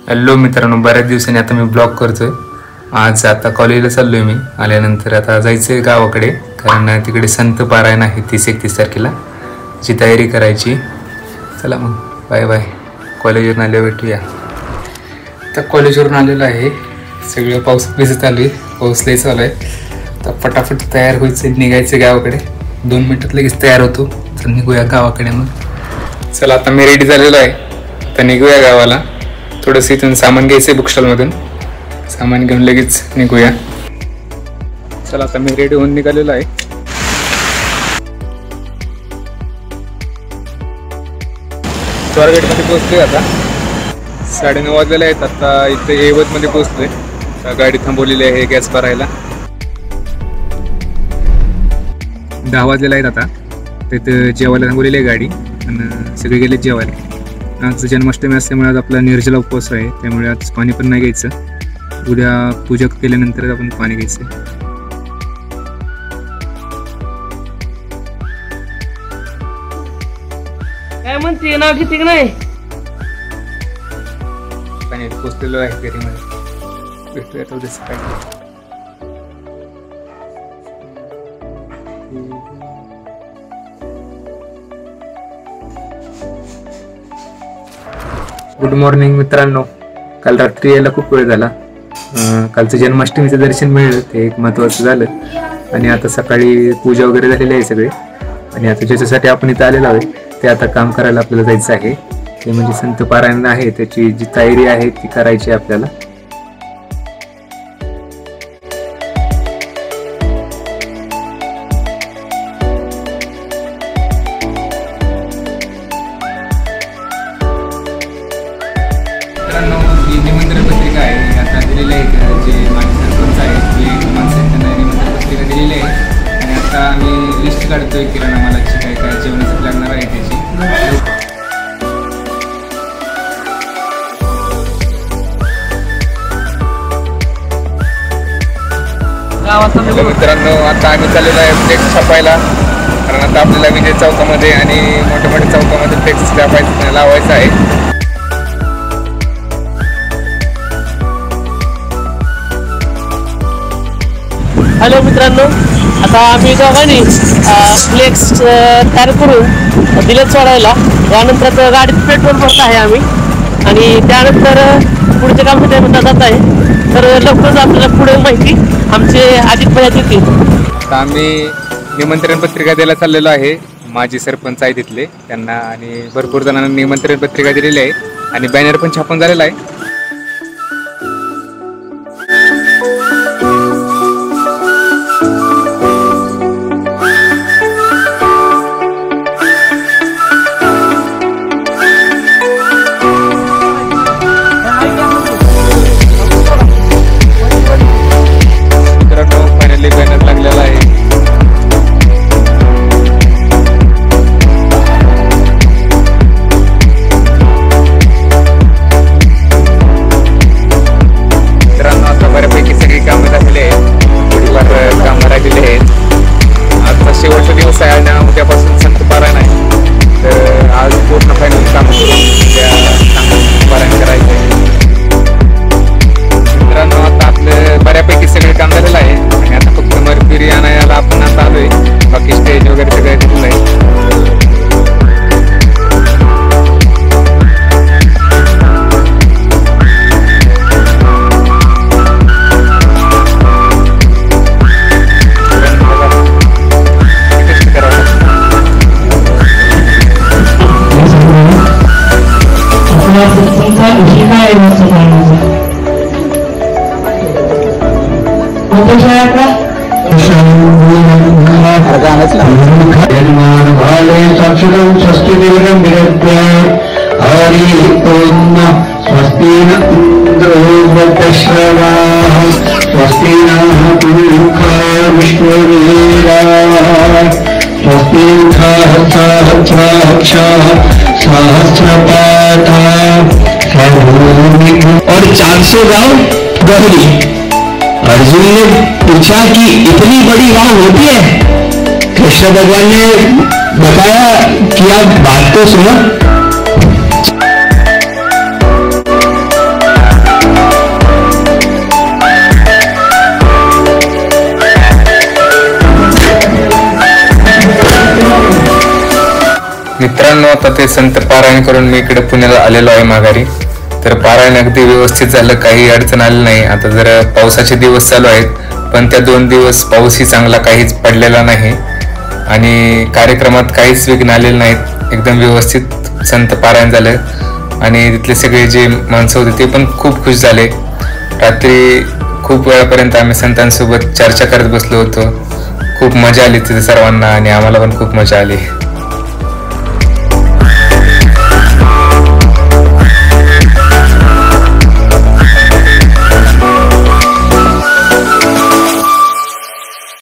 Hello मित्रांनो, बऱ्याच दिवसांनी आता मी ब्लॉग करतोय। आज आता कॉलेजला चाललोय मी। आल्यानंतर आता जायचंय गावाकडे, कारण तिकडे संत पारायण आहे 30-31 तारखेला, ची तयारी करायची। चला मग, बाय बाय। कॉलेजवरून आल्यावर भेटूया। आता कॉलेजवरून आलेलो आहे, सगळं पावसात भिजत आलोय, पाऊस लय चालू आहे। आता फटाफट तयार व्हायचं, निघायचं गावाकडे। 2 मिनिटात लगेच तयार होतो, तर निघूया गावाकडे। मग चला, आता मी रेडी झालेलो आहे, आता निघूया गावाला। थोडंसं इथून सामान घ्यायचं आहे बुकस्टॉलमधून, सामान घेऊन लगेच निघूया। चला, आता मी रेडी होऊन निघालेलो आहे। स्वारगेटमध्ये पोहोचलोय आता, 9:30 वाजलेले आहेत। आता इथे येवतमध्ये पोहोचलोय, गाडी थांबवलेली आहे गॅस भरायला। 10 वाजलेले आहेत आता, तिथं जेवायला थांबवलेली आहे गाडी, आणि सगळे गेले जेवायला। आज जन्माष्टमी असल्यामुळे आज आपला निर्जला उपवास आहे, त्यामुळे आज पाणी पण नाही घ्यायचं। उद्या पूजा केल्यानंतर आपण पाणी घ्यायचं। काय म्हणते, नाव घेते की नाही? पाणी पोचलेलो आहे घरी मध्ये, भेटूया तो दिवस काय। गुड मॉर्निंग मित्रांनो, काल रात्री यायला खूप वेळ झाला। कालचं जन्माष्टमीचं दर्शन मिळालं, ते एक महत्त्वाचं झालं। आणि आता सकाळी पूजा वगैरे झालेली आहे सगळे, आणि आता ज्याच्यासाठी आपण इथं आलेलो आहे ते आता काम करायला आपल्याला जायचं आहे। ते म्हणजे संत पारायण आहे, त्याची जी तयारी आहे ती करायची आहे आपल्याला। निमंत्रण पत्रिका आहे आता दिलेली आहे, जे माझे सरपंच आहेत जे माणसं आहेत त्यांना निमंत्रण पत्रिका दिलेली आहे। आणि आता आम्ही लिस्ट काढतोय किराणा मालाची, काय काय जेवणासाठी लागणार आहे त्याची। मित्रांनो, आता आम्ही चाललेलो आहे फ्लेक्स छापायला, कारण आता आपल्याला विजय चौकामध्ये आणि मोठ्या मोठ्या चौकामध्ये फ्लेक्स छापायचं लावायचं आहे। हॅलो मित्रांनो, आता आम्ही दोघांनी फ्लेक्स तयार करून दिलेत सोडायला। त्यानंतर गाडीत पेट्रोल भरत आहे आम्ही, आणि त्यानंतर पुढचे काम जात आहे। तर लवकरच आपल्याला पुढे माहिती आमचे अधिक भैया देतील। आम्ही निमंत्रण पत्रिका द्यायला चाललेलो आहे, माजी सरपंच आहे तिथले त्यांना, आणि भरपूर जणांना निमंत्रण पत्रिका दिलेली आहे, आणि बॅनर पण छापून झालेला आहे। उद्यापासून संत पारायण आहे, तर आज पूर्ण फायनल काम करून पारायण करायचं आहे। मित्रांनो, आता आपलं बऱ्यापैकी सगळे काम झालेलं आहे, आणि आता फक्त मरक्युरी आणायला आपण आता आलोय। बाकी स्टेज वगैरे सगळं दिलेलं आहे। और 400 गांव गहरी। अर्जुन ने पूछा कि इतनी बड़ी गांव होती है? कृष्ण भगवान ने बताया कि आप बात तो सुनो। मित्रांनो, आता ते संत पारायण करून मी इकडे पुण्याला आलेलो आहे माघारी. तर पारायण अगदी व्यवस्थित झालं, काही अडचण आली नाही. आता जरा पावसाचे दिवस चालू आहेत, पण त्या 2 दिवस पाऊसही चांगला काहीच पडलेला नाही आणि कार्यक्रमात काहीच विघ्न आलेले नाहीत. एकदम व्यवस्थित संत पारायण झालं आणि तिथले सगळे जे माणसं होते ते पण खूप खुश झाले. रात्री खूप वेळापर्यंत आम्ही संतांसोबत चर्चा करत बसलो होतो. खूप मजा आली तिथे सर्वांना आणि आम्हाला पण खूप मजा आली.